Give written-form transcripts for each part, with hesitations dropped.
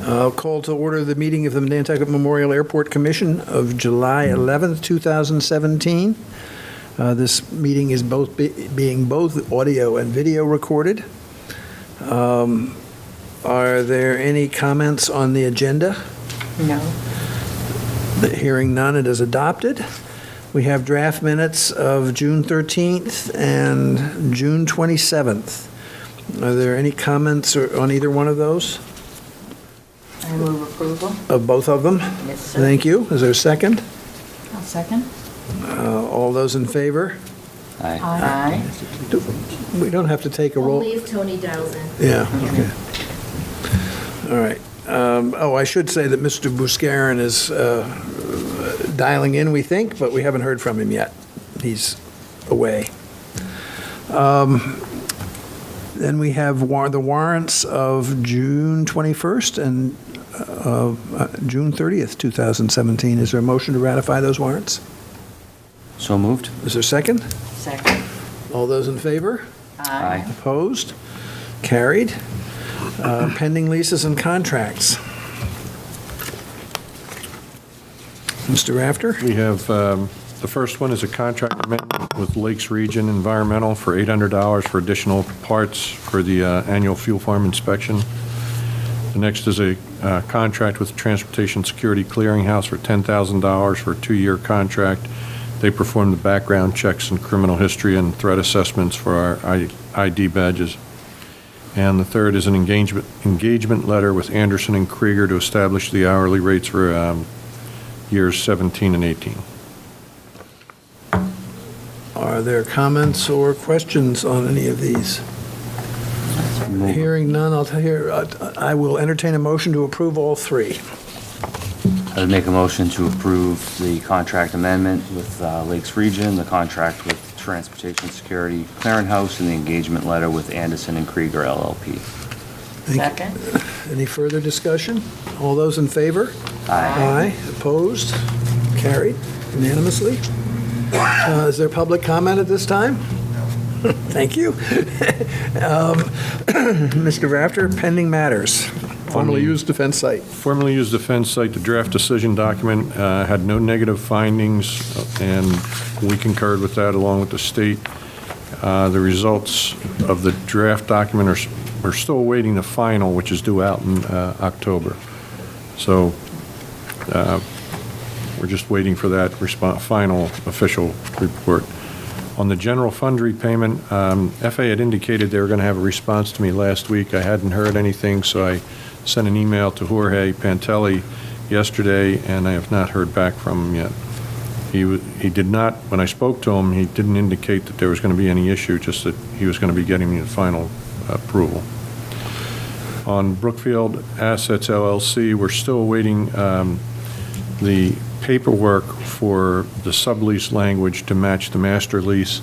I'll call to order the meeting of the Nantucket Memorial Airport Commission of July 11th, 2017. This meeting is being both audio and video recorded. Are there any comments on the agenda? No. Hearing none, it is adopted. We have draft minutes of June 13th and June 27th. Are there any comments on either one of those? I move approval. Of both of them? Yes, sir. Thank you. Is there a second? I'll second. All those in favor? Aye. We don't have to take a roll. Only if Tony dials in. Yeah, okay. All right. I should say that Mr. Buscarin is dialing in, we think, but we haven't heard from him yet. He's away. Then we have the warrants of June 21st and June 30th, 2017. Is there a motion to ratify those warrants? So moved. Is there a second? Second. All those in favor? Aye. Opposed? Carried. Pending leases and contracts. Mr. Rafter? We have, the first one is a contract amendment with Lakes Region Environmental for $800 for additional parts for the annual fuel farm inspection. The next is a contract with Transportation Security Clearinghouse for $10,000 for a 2-year contract. They perform the background checks and criminal history and threat assessments for our ID badges. And the third is an engagement letter with Anderson and Krieger to establish the hourly rates for years 17 and 18. Are there comments or questions on any of these? Hearing none, I will entertain a motion to approve all three. I would make a motion to approve the contract amendment with Lakes Region, the contract with Transportation Security Clearinghouse, and the engagement letter with Anderson and Krieger LLP. Thank you. Second. Any further discussion? All those in favor? Aye. Opposed? Carried unanimously. Is there public comment at this time? Thank you. Mr. Rafter, pending matters. Formerly used defense site. Formerly used defense site, the draft decision document had no negative findings, and we concurred with that along with the state. The results of the draft document we're still awaiting the final, which is due out in October. So we're just waiting for that final official report. On the general fund repayment, FA had indicated they were going to have a response to me last week. I hadn't heard anything, so I sent an email to Jorge Pantelli yesterday, and I have not heard back from him yet. He did not, when I spoke to him, he didn't indicate that there was going to be any issue, just that he was going to be getting me the final approval. On Brookfield Assets LLC, we're still awaiting the paperwork for the sublease language to match the master lease.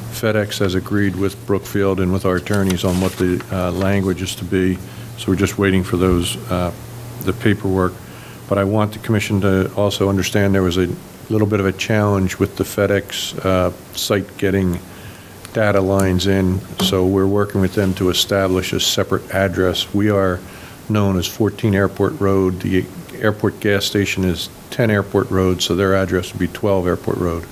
FedEx has agreed with Brookfield and with our attorneys on what the language is to be, so we're just waiting for those, the paperwork. But I want the commission to also understand there was a little bit of a challenge with the FedEx site getting data lines in, so we're working with them to establish a separate address. We are known as 14 Airport Road. The airport gas station is 10 Airport Road, so their address would be 12 Airport Road.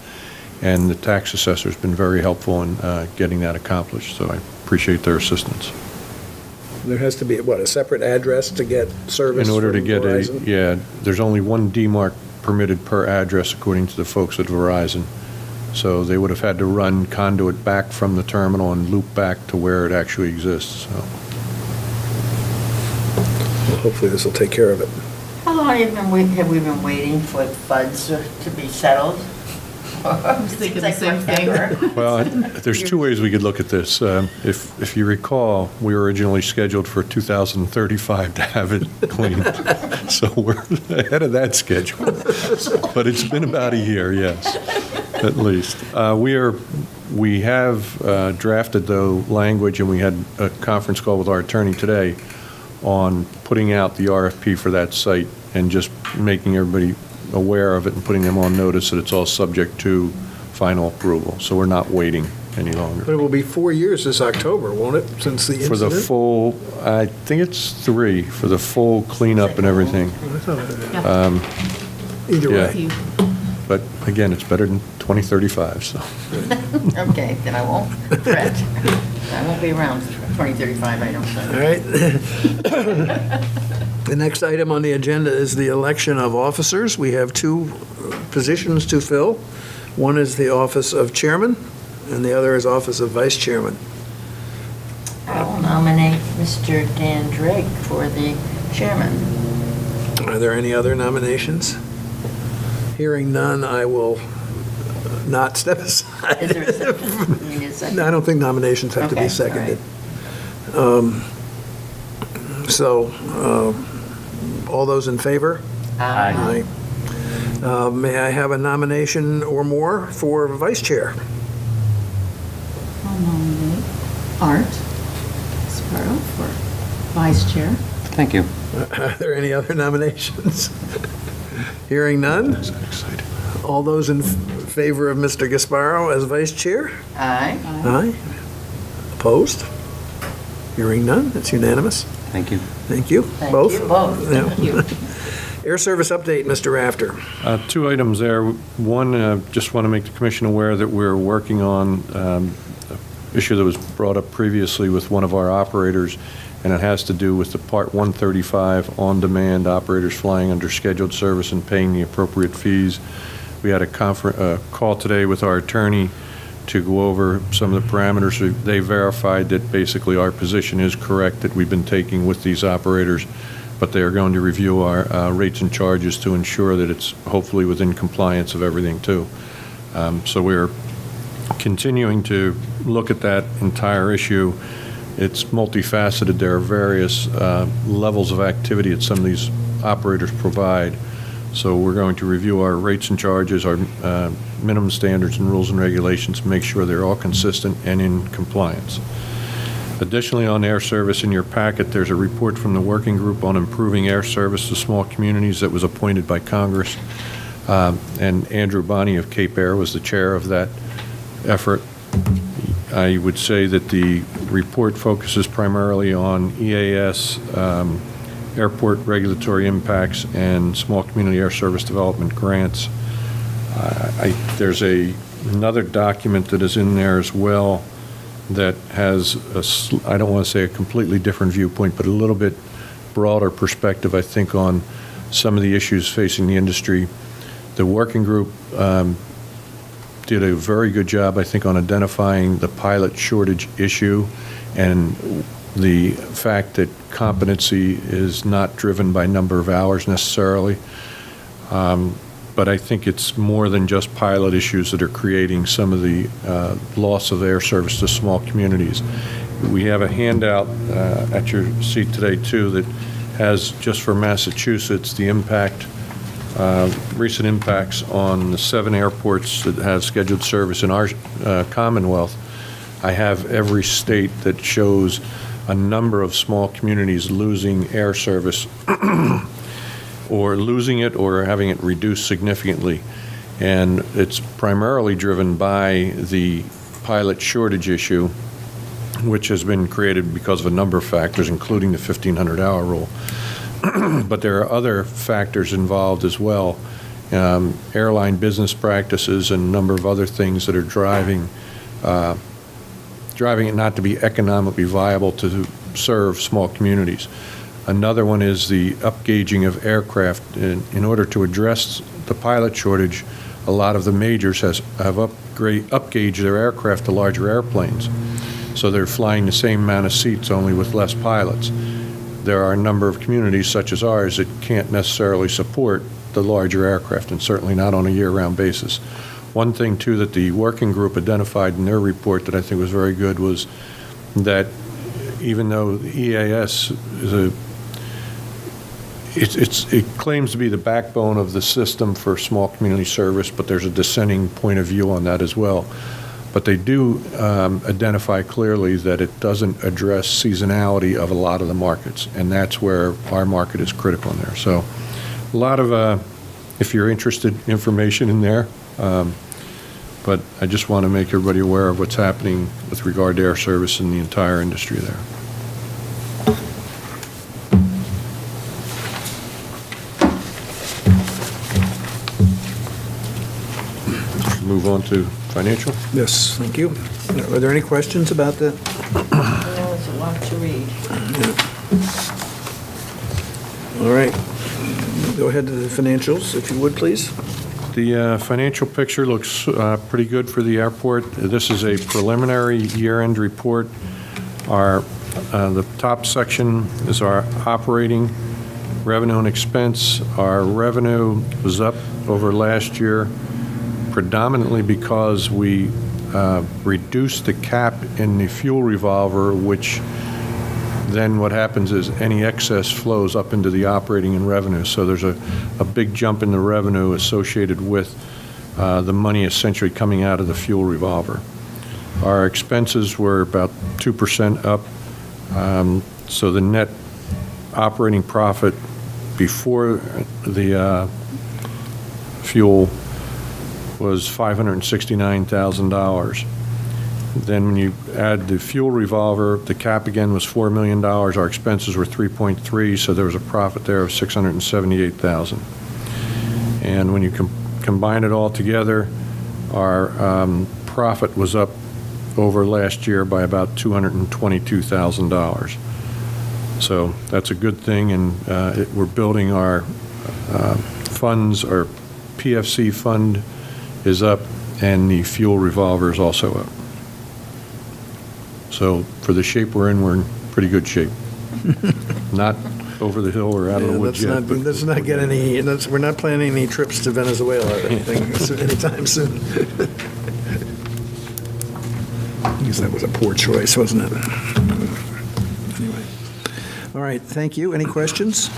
And the tax assessor's been very helpful in getting that accomplished, so I appreciate their assistance. There has to be, a separate address to get service In order to from get Verizon? there's only one DMARC permitted per address according to the folks at Verizon. So they would have had to run conduit back from the terminal and loop back to where it actually exists. So. Well, hopefully this will take care of it. How long have we been waiting for funds to be settled? I was thinking the same thing. Well, there's two ways we could look at this. If you recall, we were originally scheduled for 2035 to have it cleaned. So we're ahead of that schedule. But it's been about a year, yes, at least. We have drafted the language, and we had a conference call with our attorney today on putting out the RFP for that site and just making everybody aware of it and putting them on notice that it's all subject to final approval. So we're not waiting any But longer. it will be 4 years this October, won't it, since the For the incident? full, I think it's 3, for the full cleanup and everything. Either Yeah. way. But again, it's better than 2035, so. Okay, then I won't fret. I won't be around for 2035, I don't think. All right. The next item on the agenda is the election of officers. We have 2 positions to fill. One is the office of chairman, and the other is office of vice chairman. I will nominate Mr. Dan Drake for the chairman. Are there any other nominations? Hearing none, I will not step aside. Is there a second? You need a second? No, I don't think nominations have to be Okay, all seconded. So, all those in favor? Aye. May I have a nomination or more for vice chair? I'll nominate Art Sparrow for vice chair. Thank you. Are there any other nominations? Hearing none? Exciting. All those in favor of Mr. Gasparo as vice chair? Aye. Aye. Opposed? Hearing none, it's unanimous. Thank you. Thank you. Thank Both? you both. Yeah. Thank you. Air service update, Mr. Rafter. 2 items there. One, just want to make the commission aware that we're working on an issue that was brought up previously with one of our operators, and it has to do with the Part 135 on-demand operators flying under scheduled service and paying the appropriate fees. We had a call today with our attorney to go over some of the parameters. They verified that basically our position is correct that we've been taking with these operators, but they are going to review our rates and charges to ensure that it's hopefully within compliance of everything too. So we're continuing to look at that entire issue. It's multifaceted. There are various levels of activity that some of these operators provide. So we're going to review our rates and charges, our minimum standards and rules and regulations, make sure they're all consistent and in compliance. Additionally, on air service in your packet, there's a report from the working group on improving air service to small communities that was appointed by Congress. And Andrew Bonney of Cape Air was the chair of that effort. I would say that the report focuses primarily on EAS, airport regulatory impacts, and small community air service development grants. There's another document that is in there as well that has, I don't want to say a completely different viewpoint, but a little bit broader perspective, I think, on some of the issues facing the industry. The working group did a very good job, I think, on identifying the pilot shortage issue and the fact that competency is not driven by number of hours necessarily. But I think it's more than just pilot issues that are creating some of the loss of air service to small communities. We have a handout at your seat today, too, that has, just for Massachusetts, the impact, recent impacts on the 7 airports that have scheduled service in our Commonwealth. I have every state that shows a number of small communities losing air service or losing it or having it reduced significantly. And it's primarily driven by the pilot shortage issue, which has been created because of a number of factors, including the 1,500-hour rule. But there are other factors involved as well, airline business practices and a number of other things that are driving it not to be economically viable to serve small communities. Another one is the upgauging of aircraft. In order to address the pilot shortage, a lot of the majors have upgauged their aircraft to larger airplanes. So they're flying the same amount of seats, only with less pilots. There are a number of communities, such as ours, that can't necessarily support the larger aircraft, and certainly not on a year-round basis. One thing, too, that the working group identified in their report that I think was very good was that even though the EAS is it claims to be the backbone of the system for small community service, but there's a dissenting point of view on that as well. But they do identify clearly that it doesn't address seasonality of a lot of the markets, and that's where our market is critical in there. So a lot of, if you're interested, information in there. but I just want to make everybody aware of what's happening with regard to air service in the entire industry there. Move on to financial. Yes, thank you. Are there any questions about that? Oh, it's a lot to read. All right. Go ahead to the financials, if you would, please. The financial picture looks pretty good for the airport. This is a preliminary year-end report. The top section is our operating revenue and expense. Our revenue was up over last year, predominantly because we reduced the cap in the fuel revolver, which then what happens is any excess flows up into the operating and revenue. So there's a big jump in the revenue associated with the money essentially coming out of the fuel revolver. Our expenses were about 2% up. So the net operating profit before the fuel was $569,000. Then when you add the fuel revolver, the cap again was $4 million. Our expenses were 3.3, so there was a profit there of $678,000. And when you combine it all together, our profit was up over last year by about $222,000. So that's a good thing, and we're building our funds. Our PFC fund is up, and the fuel revolver is also up. So for the shape we're in pretty good shape. Not over the hill or out of the woods yet. Let's not get any, we're not planning any trips to Venezuela or anything anytime soon. I guess that was a poor choice, wasn't it? Anyway. All right, thank you. Any questions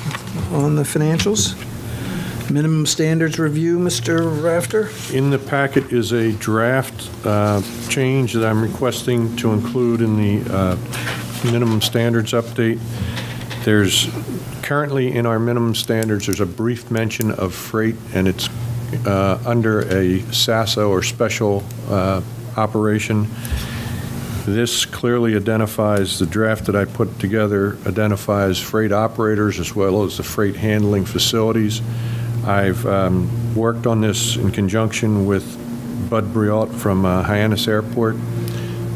on the financials? Minimum standards review, Mr. Rafter? In the packet is a draft change that I'm requesting to include in the minimum standards update. There's currently in our minimum standards, there's a brief mention of freight, and it's under a SASO or special operation. This clearly identifies, the draft that I put together identifies freight operators as well as the freight handling facilities. I've worked on this in conjunction with Bud Briot from Hyannis Airport.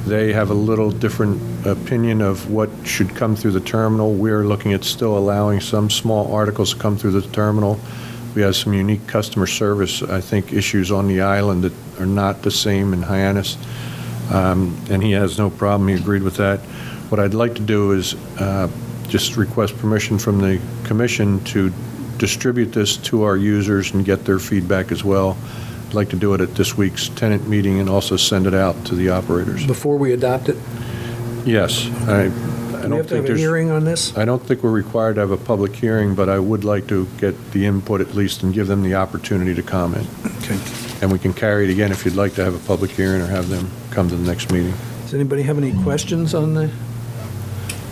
They have a little different opinion of what should come through the terminal. We're looking at still allowing some small articles to come through the terminal. We have some unique customer service, I think, issues on the island that are not the same in Hyannis. And he has no problem. He agreed with that. What I'd like to do is just request permission from the commission to distribute this to our users and get their feedback as well. I'd like to do it at this week's tenant meeting and also send it out to the operators. Before we adopt it? Yes. Do we have to have a hearing on this? I don't think we're required to have a public hearing, but I would like to get the input at least and give them the opportunity to comment. Okay. And we can carry it again if you'd like to have a public hearing or have them come to the next meeting. Does anybody have any questions on the?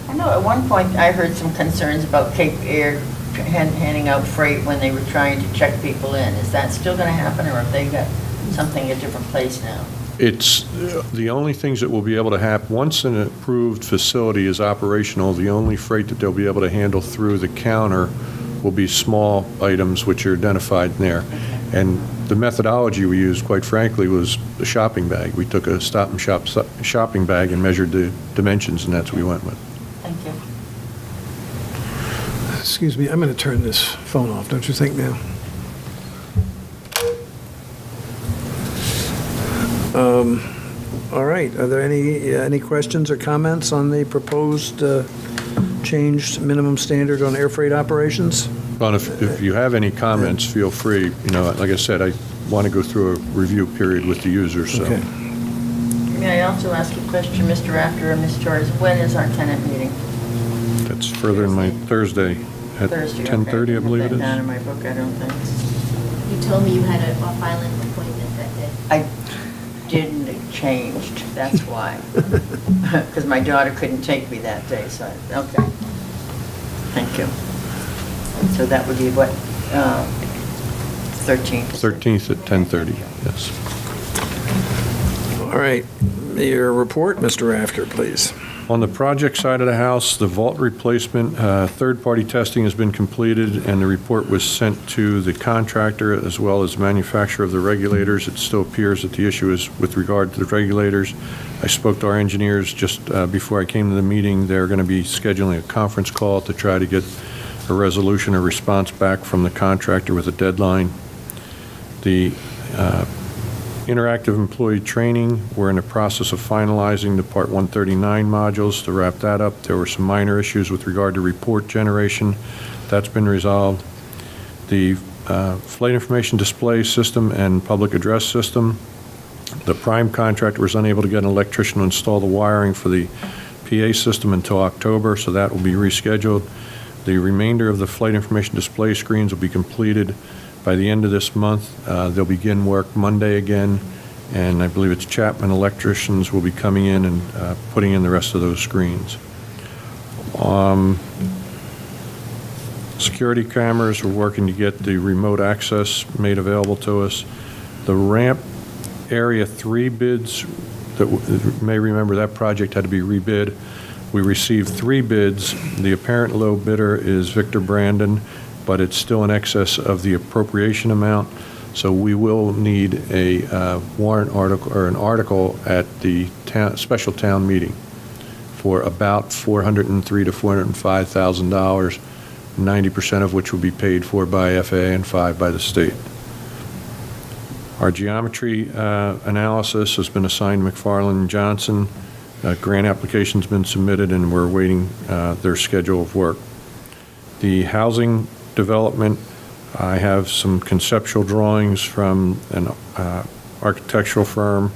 I know at one point I heard some concerns about Cape Air handing out freight when they were trying to check people in. Is that still going to happen, or have they got something a different place now? It's the only things that will be able to happen, once an approved facility is operational, the only freight that they'll be able to handle through the counter will be small items which are identified in there. And the methodology we used, quite frankly, was the shopping bag. We took a Stop and Shop shopping bag and measured the dimensions, and that's what we went with. Thank you. Excuse me, I'm going to turn this phone off, don't you think now? All right, are there any questions or comments on the proposed changed minimum standard on air freight operations? Well, if you have any comments, feel free. You know, like I said, I want to go through a review period with the users, so. Okay. May I also ask a question, Mr. Rafter or Ms. Torres? When is our tenant meeting? That's further in my Thursday at Thursday, 10:30, I believe it Put that down is. in my book, I don't think. You told me you had an off-island appointment that day. I didn't, it changed, that's why. Because my daughter couldn't take me that day, so, okay. Thank you. So that would be what, 13th? 13th at 10:30, yes. All right, your report, Mr. Rafter, please. On the project side of the house, the vault replacement, third-party testing has been completed, and the report was sent to the contractor as well as manufacturer of the regulators. It still appears that the issue is with regard to the regulators. I spoke to our engineers just before I came to the meeting. They're going to be scheduling a conference call to try to get a resolution or response back from the contractor with a deadline. The interactive employee training, we're in the process of finalizing the Part 139 modules to wrap that up. There were some minor issues with regard to report generation. That's been resolved. The flight information display system and public address system, the prime contractor was unable to get an electrician to install the wiring for the PA system until October, so that will be rescheduled. The remainder of the flight information display screens will be completed by the end of this month. They'll begin work Monday again, and I believe it's Chapman electricians will be coming in and putting in the rest of those screens. Security cameras, we're working to get the remote access made available to us. The ramp Area 3 bids, that you may remember that project had to be rebid. We received 3 bids. The apparent low bidder is Victor Brandon, but it's still in excess of the appropriation amount, so we will need a warrant article or an article at the special town meeting for about $403,000 to $405,000, 90% of which will be paid for by FAA and 5 by the state. Our geometry analysis has been assigned McFarland Johnson. Grant application's been submitted, and we're awaiting their schedule of work. The housing development, I have some conceptual drawings from an architectural firm,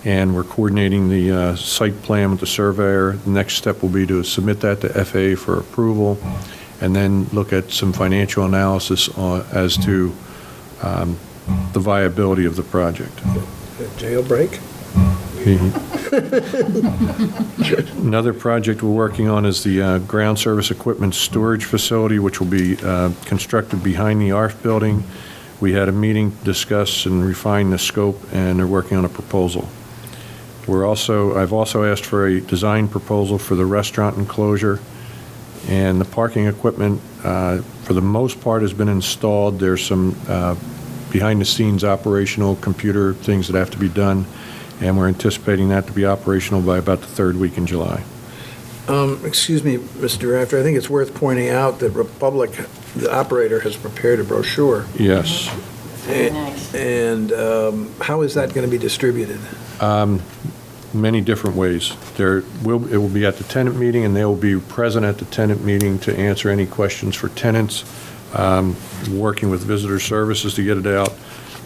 and we're coordinating the site plan with the surveyor. The next step will be to submit that to FAA for approval, and then look at some financial analysis as to the viability of the project. Jailbreak? Another project we're working on is the ground service equipment storage facility, which will be constructed behind the ARF building. We had a meeting to discuss and refine the scope, and they're working on a proposal. I've also asked for a design proposal for the restaurant enclosure, and the parking equipment, for the most part, has been installed. There's some behind-the-scenes operational computer things that have to be done, and we're anticipating that to be operational by about the 3rd week in July. Excuse me, Mr. Rafter, I think it's worth pointing out that Republic, the operator, has prepared a brochure. Yes. Very nice. And how is that going to be distributed? Many different ways. It will be at the tenant meeting, and they will be present at the tenant meeting to answer any questions for tenants. Working with visitor services to get it out.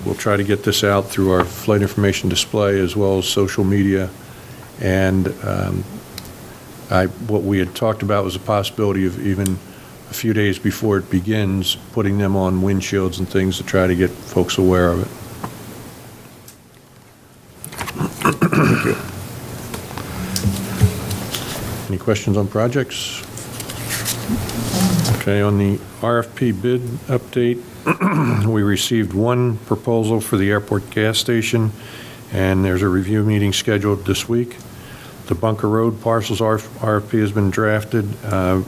We'll try to get this out through our flight information display as well as social media. And what we had talked about was a possibility of even a few days before it begins, putting them on windshields and things to try to get folks aware of it. Thank you. Any questions on projects? Okay, on the RFP bid update, we received 1 proposal for the airport gas station, and there's a review meeting scheduled this week. The Bunker Road parcels RFP has been drafted.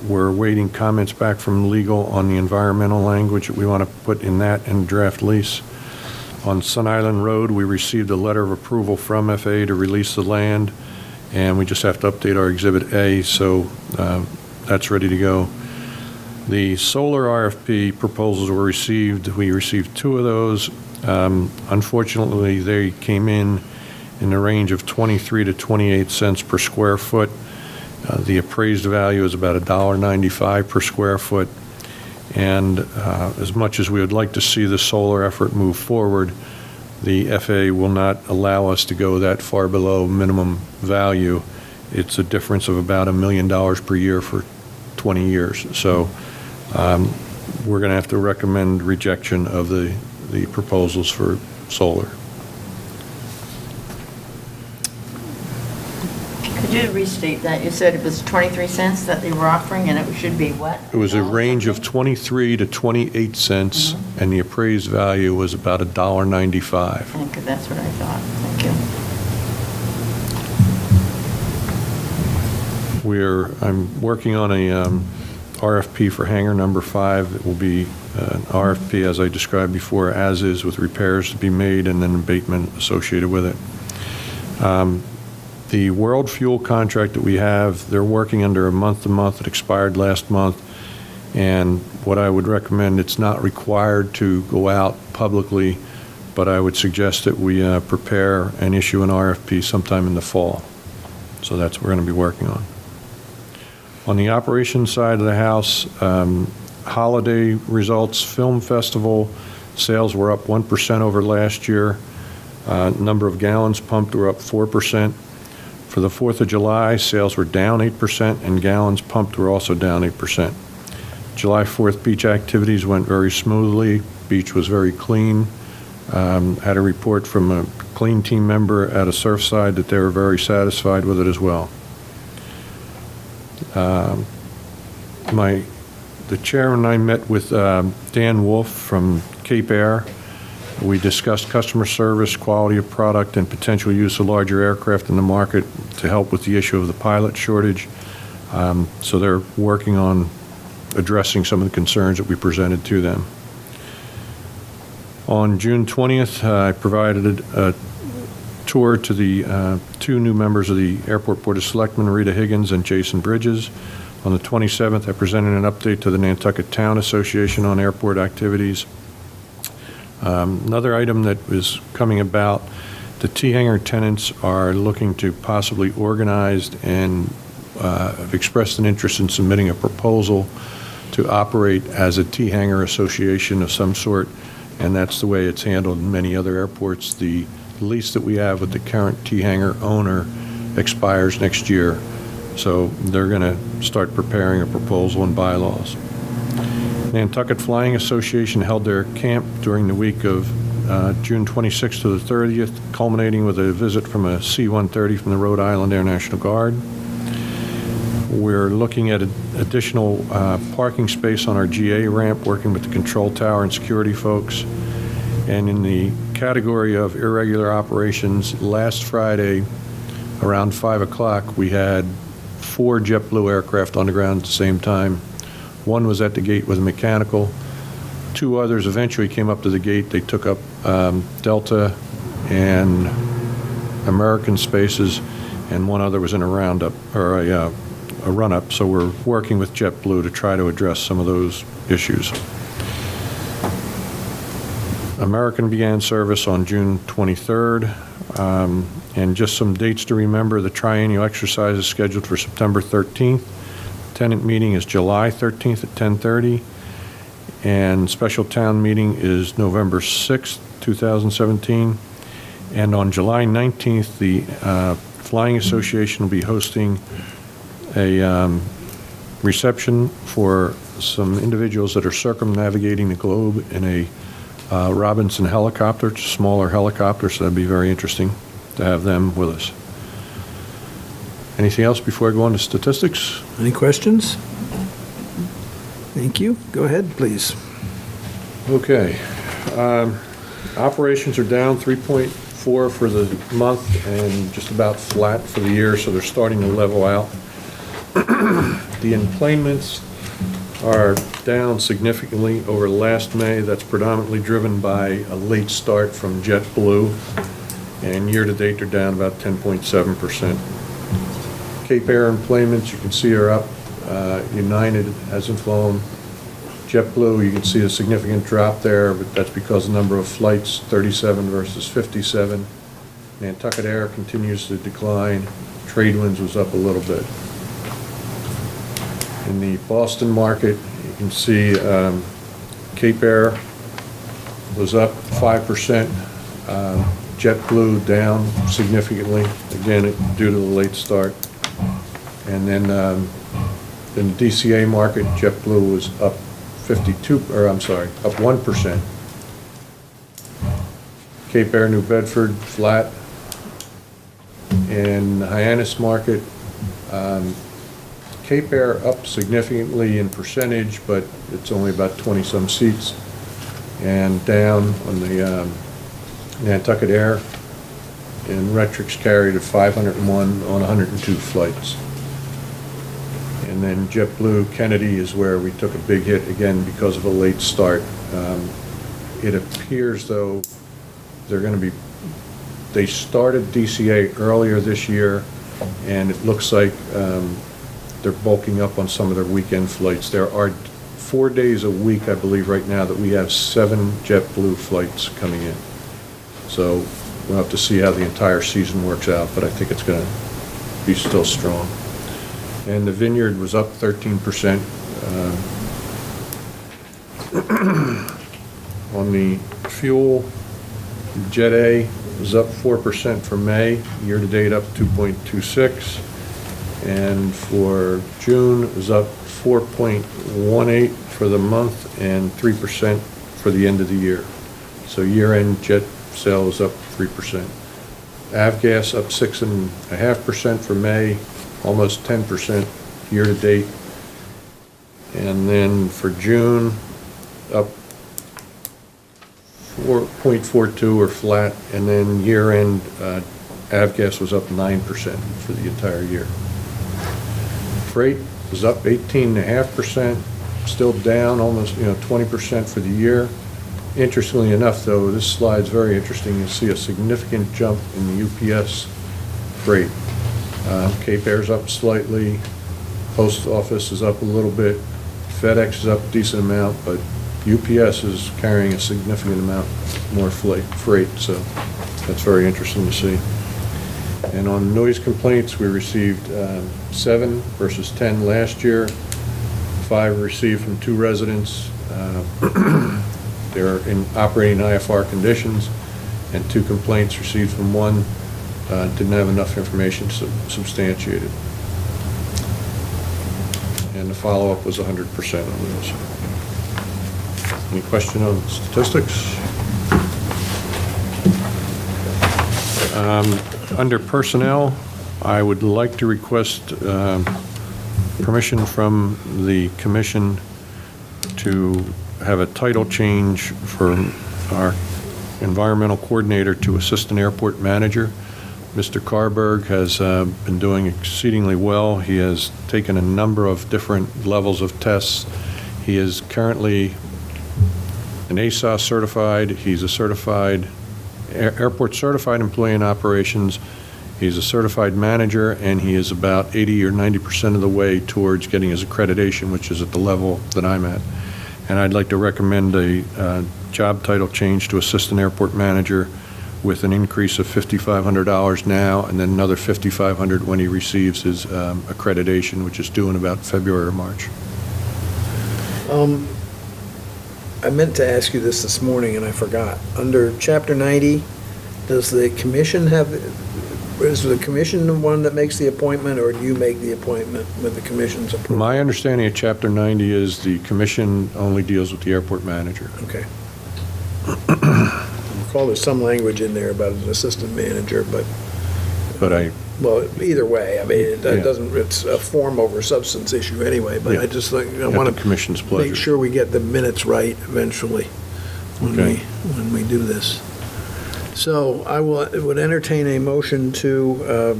We're awaiting comments back from legal on the environmental language that we want to put in that and draft lease. On Sun Island Road, we received a letter of approval from FAA to release the land, and we just have to update our Exhibit A, so that's ready to go. The solar RFP proposals were received. We received 2 of those. Unfortunately, they came in the range of 23 to 28 cents per square foot. The appraised value is about $1.95 per square foot. And as much as we would like to see the solar effort move forward, the FAA will not allow us to go that far below minimum value. It's a difference of about $1 million per year for 20 years. So we're going to have to recommend rejection of the proposals for solar. Could you restate that? You said it was 23 cents that they were offering, and it should be what? It was a range of 23 to 28 cents, and the appraised value was about $1.95. Okay, that's what I thought. Thank you. I'm working on a RFP for hangar number 5. It will be an RFP, as I described before, as is, with repairs to be made and then abatement associated with it. The World Fuel contract that we have, they're working under a month-to-month. It expired last month. And what I would recommend, it's not required to go out publicly, but I would suggest that we prepare and issue an RFP sometime in the fall. So that's what we're going to be working on. On the operations side of the house, holiday results, film festival, sales were up 1% over last year. Number of gallons pumped were up 4%. For the 4th of July, sales were down 8%, and gallons pumped were also down 8%. July 4th beach activities went very smoothly. Beach was very clean. Had a report from a clean team member at a Surfside that they were very satisfied with it as well. The chair and I met with Dan Wolf from Cape Air. We discussed customer service, quality of product, and potential use of larger aircraft in the market to help with the issue of the pilot shortage. So they're working on addressing some of the concerns that we presented to them. On June 20th, I provided a tour to the 2 new members of the Airport Board of Selectmen, Rita Higgins and Jason Bridges. On the 27th, I presented an update to the Nantucket Town Association on airport activities. Another item that is coming about, the T-hangar tenants are looking to possibly organize and have expressed an interest in submitting a proposal to operate as a T-hangar association of some sort, and that's the way it's handled in many other airports. The lease that we have with the current T-hangar owner expires next year, so they're going to start preparing a proposal and bylaws. Nantucket Flying Association held their camp during the week of June 26th to the 30th, culminating with a visit from a C-130 from the Rhode Island Air National Guard. We're looking at additional parking space on our GA ramp, working with the control tower and security folks. And in the category of irregular operations, last Friday, around 5 o'clock, we had 4 JetBlue aircraft on the ground at the same time. One was at the gate with a mechanical. 2 others eventually came up to the gate. They took up Delta and American spaces, and one other was in a roundup, or a run-up. So we're working with JetBlue to try to address some of those issues. American began service on June 23rd. And just some dates to remember, the triennial exercise is scheduled for September 13th. Tenant meeting is July 13th at 10:30. And special town meeting is November 6th, 2017. And on July 19th, the Flying Association will be hosting a reception for some individuals that are circumnavigating the globe in a Robinson helicopter. It's a smaller helicopter, so that'd be very interesting to have them with us. Anything else before I go on to statistics? Any questions? Thank you. Go ahead, please. Okay. Operations are down 3.4 for the month and just about flat for the year, so they're starting to level out. The enplanements are down significantly over last May. That's predominantly driven by a late start from JetBlue, and year-to-date they're down about 10.7%. Cape Air enplanements, you can see, are up. United hasn't flown. JetBlue, you can see a significant drop there, but that's because the number of flights, 37 versus 57. Nantucket Air continues to decline. Tradewinds was up a little bit. In the Boston market, you can see Cape Air was up 5%. JetBlue down significantly, again, due to the late start. And then in the DCA market, JetBlue was up 1%. Cape Air New Bedford, flat. In the Hyannis market, Cape Air up significantly in percentage, but it's only about 20-some seats. And down on the Nantucket Air, and Retrix carried at 501 on 102 flights. And then JetBlue Kennedy is where we took a big hit, again, because of a late start. It appears, though, they're going to be, they started DCA earlier this year, and it looks like they're bulking up on some of their weekend flights. There are 4 days a week, I believe, right now, that we have 7 JetBlue flights coming in. So we'll have to see how the entire season works out, but I think it's going to be still strong. And the Vineyard was up 13%. On the fuel, Jet A was up 4% for May, year-to-date up 2.26. And for June, it was up 4.18 for the month and 3% for the end of the year. So year-end jet sale was up 3%. Avgas up 6.5% for May, almost 10% year-to-date. And then for June, up 4.42 or flat, and then year-end, Avgas was up 9% for the entire year. Freight was up 18.5%, still down almost, 20% for the year. Interestingly enough, though, this slide's very interesting. You'll see a significant jump in the UPS freight. Cape Air's up slightly, Post Office is up a little bit, FedEx is up a decent amount, but UPS is carrying a significant amount more freight, so that's very interesting to see. And on noise complaints, we received 7 versus 10 last year, 5 received from 2 residents. They're in operating IFR conditions, and 2 complaints received from 1 didn't have enough information to substantiate it. And the follow-up was 100% on those. Any question on statistics? Under personnel, I would like to request permission from the commission to have a title change for our environmental coordinator to assistant airport manager. Mr. Carberg has been doing exceedingly well. He has taken a number of different levels of tests. He is currently an ASOS certified. He's a certified airport certified employee in operations. He's a certified manager, and he is about 80 or 90% of the way towards getting his accreditation, which is at the level that I'm at. And I'd like to recommend a job title change to assistant airport manager with an increase of $5,500 now, and then another $5,500 when he receives his accreditation, which is due in about February or March. I meant to ask you this morning and I forgot. Under Chapter 90, does the commission is the commission the one that makes the appointment, or do you make the appointment with the commission's approval? My understanding of Chapter 90 is the commission only deals with the airport manager. Okay. I recall there's some language in there about an assistant manager, but, well, either way, I mean, that Yeah. doesn't, it's a form over substance issue anyway, but Yeah. I just think, I At want the to commission's pleasure. make sure we get the minutes right eventually Okay. when we do this. So I would entertain a motion to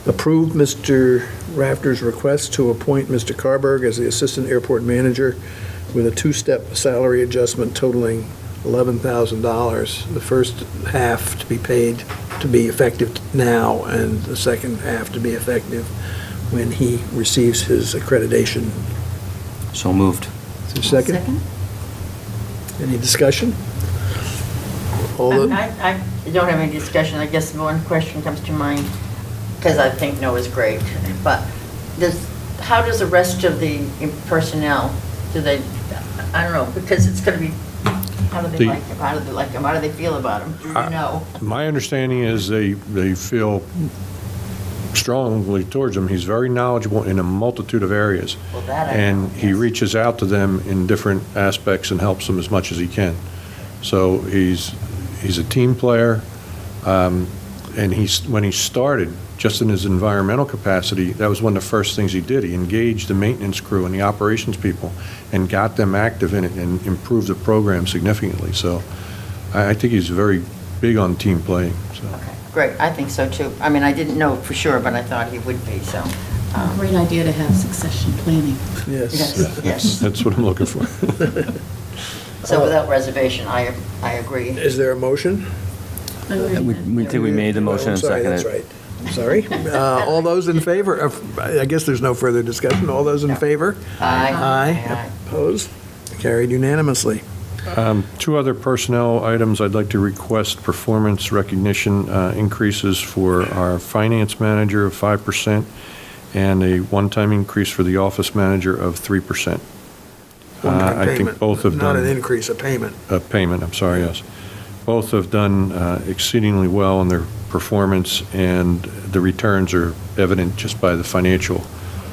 approve Mr. Rafter's request to appoint Mr. Carberg as the Assistant Airport Manager with a 2-step salary adjustment totaling $11,000. The first half to be paid, to be effective now, and the second half to be effective when he receives his accreditation. So moved. Is there a second? Any discussion? All the- I don't have any discussion. I guess one question comes to mind, because I think Noah's great, but how does the rest of the personnel, do they, I don't know, because it's going to be, how do they like him? How do they like him? How do they feel about him? Do you know? My understanding is they feel strongly towards him. He's very knowledgeable in a multitude of areas. Well, that I know, And he yes. reaches out to them in different aspects and helps them as much as he can. So he's a team player, and when he started, just in his environmental capacity, that was one of the first things he did. He engaged the maintenance crew and the operations people and got them active in it and improved the program significantly. So I think he's very big on team playing. So. Okay, great. I think so, too. I mean, I didn't know for sure, but I thought he would be, so Great idea to have succession planning. Yes. Yes. That's what I'm looking for. So without reservation, I agree. Is there a motion? We think we made the motion Oh, and sorry, seconded. that's right. Sorry. All those in favor of, I guess there's no further discussion. All those in favor? Aye. Aye. Opposed? Carried unanimously. Two other personnel items. I'd like to request performance recognition increases for our finance manager of 5% and a one-time increase for the office manager of 3%. One-time I think payment, both have not an done, increase, a payment. payment, I'm sorry, yes. Both have done exceedingly well in their performance, and the returns are evident just by the financial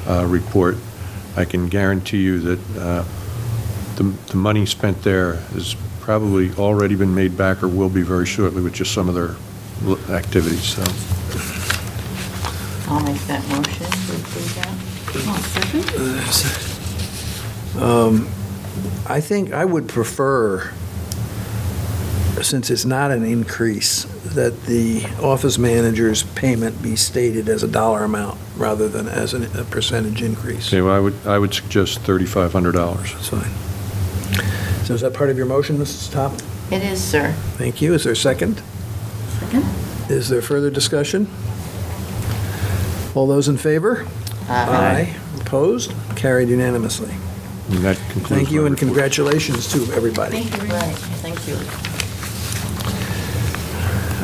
report. I can guarantee you that the money spent there has probably already been made back or will be very shortly with just some of their activities, so. I'll make that motion to approve that. Second? I think I would prefer, since it's not an increase, that the office manager's payment be stated as a dollar amount rather than as a percentage increase. Okay, well, I would suggest $3,500. That's fine. So is that part of your motion, Mrs. Top? It is, sir. Thank you. Is there a second? Second? Is there further discussion? All those in favor? Opposed? Carried unanimously. And that concludes Thank you my and report. congratulations to everybody. Thank you very Right, much. thank you.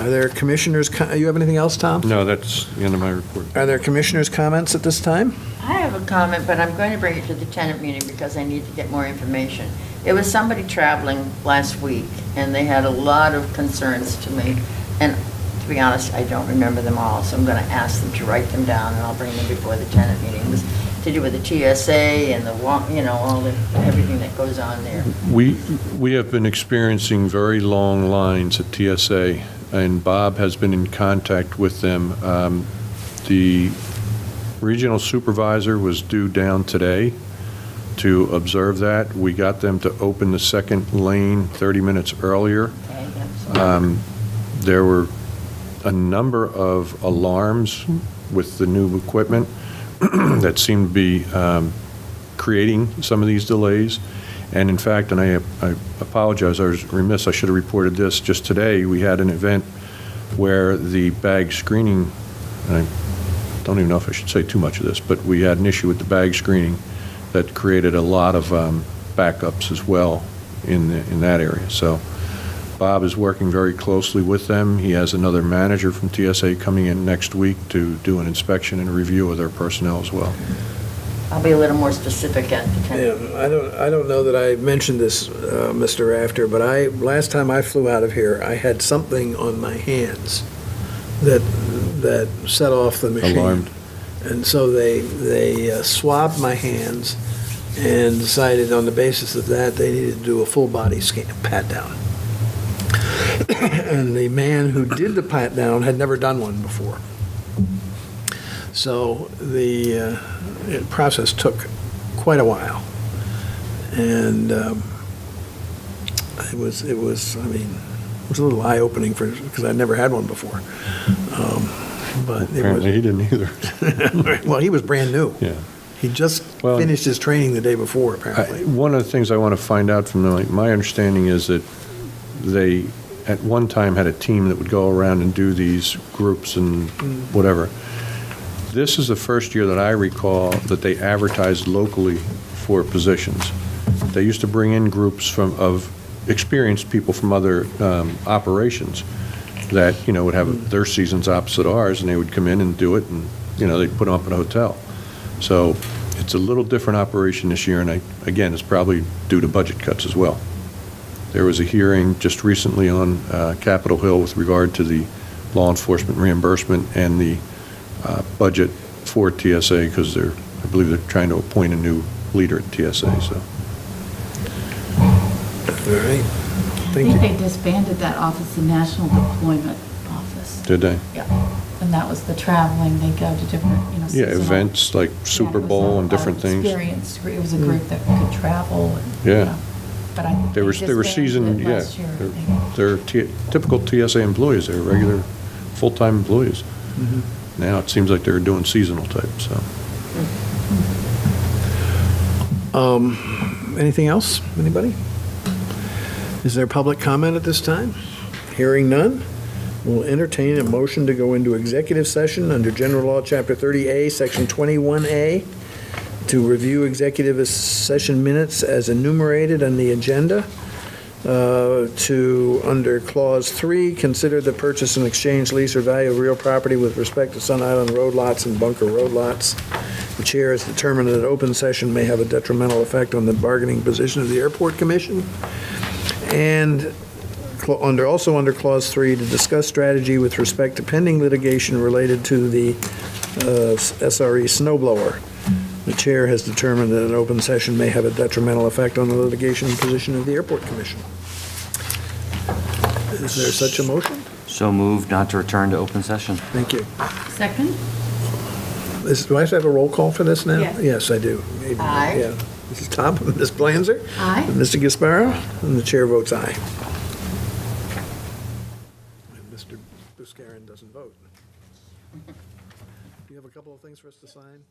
Are there commissioners, you have anything else, Tom? No, that's the end of my report. Are there commissioners' comments at this time? I have a comment, but I'm going to bring it to the tenant meeting because I need to get more information. It was somebody traveling last week, and they had a lot of concerns to me. And to be honest, I don't remember them all, so I'm going to ask them to write them down, and I'll bring them before the tenant meeting. It was to do with the TSA and the, all the, everything that goes on there. We have been experiencing very long lines at TSA, and Bob has been in contact with them. The regional supervisor was due down today to observe that. We got them to open the second lane 30 minutes earlier. Okay, yeah, so- There were a number of alarms with the new equipment that seemed to be creating some of these delays. And in fact, and I apologize, I was remiss, I should have reported this. Just today, we had an event where the bag screening, and I don't even know if I should say too much of this, but we had an issue with the bag screening that created a lot of backups as well in that area. So Bob is working very closely with them. He has another manager from TSA coming in next week to do an inspection and a review of their personnel as well. I'll be a little more specific at the tenant. Yeah, I don't know that I mentioned this, Mr. Rafter, but last time I flew out of here, I had something on my hands that set off the machine. Alarmed. And so they swabbed my hands and decided on the basis of that, they needed to do a full body scan, pat down. And the man who did the pat down had never done one before. So the process took quite a while. And it was a little eye-opening because I'd never had one before. But it Apparently, he didn't either. was, well, he was brand new. Yeah. He just Well, finished his training the day before, apparently. One of the things I want to find out from them, my understanding is that they, at one time, had a team that would go around and do these groups and whatever. This is the first year that I recall that they advertised locally for positions. They used to bring in groups of experienced people from other operations that, would have their seasons opposite ours, and they would come in and do it, and, they'd put them up at a hotel. So it's a little different operation this year, and again, it's probably due to budget cuts as well. There was a hearing just recently on Capitol Hill with regard to the law enforcement reimbursement and the budget for TSA, because I believe they're trying to appoint a new leader at TSA, so. All right. I Thank think you. they disbanded that office, the National Deployment Office. Did they? And that was the traveling, they go to different, Yeah, seasonal- events like Super Yeah, it was Bowl a- and different a things. experience. It was a group that could travel. And, Yeah. But I think They were disbanded seasoned, it yeah. last year, I think. They're typical TSA employees, they're regular, full-time employees. Now it seems like they're doing seasonal type, so. Anything else? Anybody? Is there public comment at this time? Hearing none, we'll entertain a motion to go into executive session under General Law, Chapter 30A, Section 21A, to review executive session minutes as enumerated on the agenda, to, under Clause 3, consider the purchase and exchange, lease, or value of real property with respect to Sun Island Road lots and Bunker Road lots. The chair has determined that an open session may have a detrimental effect on the bargaining position of the Airport Commission. And also under Clause 3, to discuss strategy with respect to pending litigation related to the SRE snowblower. The chair has determined that an open session may have a detrimental effect on the litigation position of the Airport Commission. Is there such a motion? So moved not to return to open session. Thank you. Second? Do I have to have a roll call for this now? Yes. Yes, I do. Aye. Yeah. Mrs. Top, Ms. Blanzer? Aye. Mr. Gasparo? And the chair votes aye. And Mr. Buscarin doesn't vote. Do you have a couple of things for us to sign?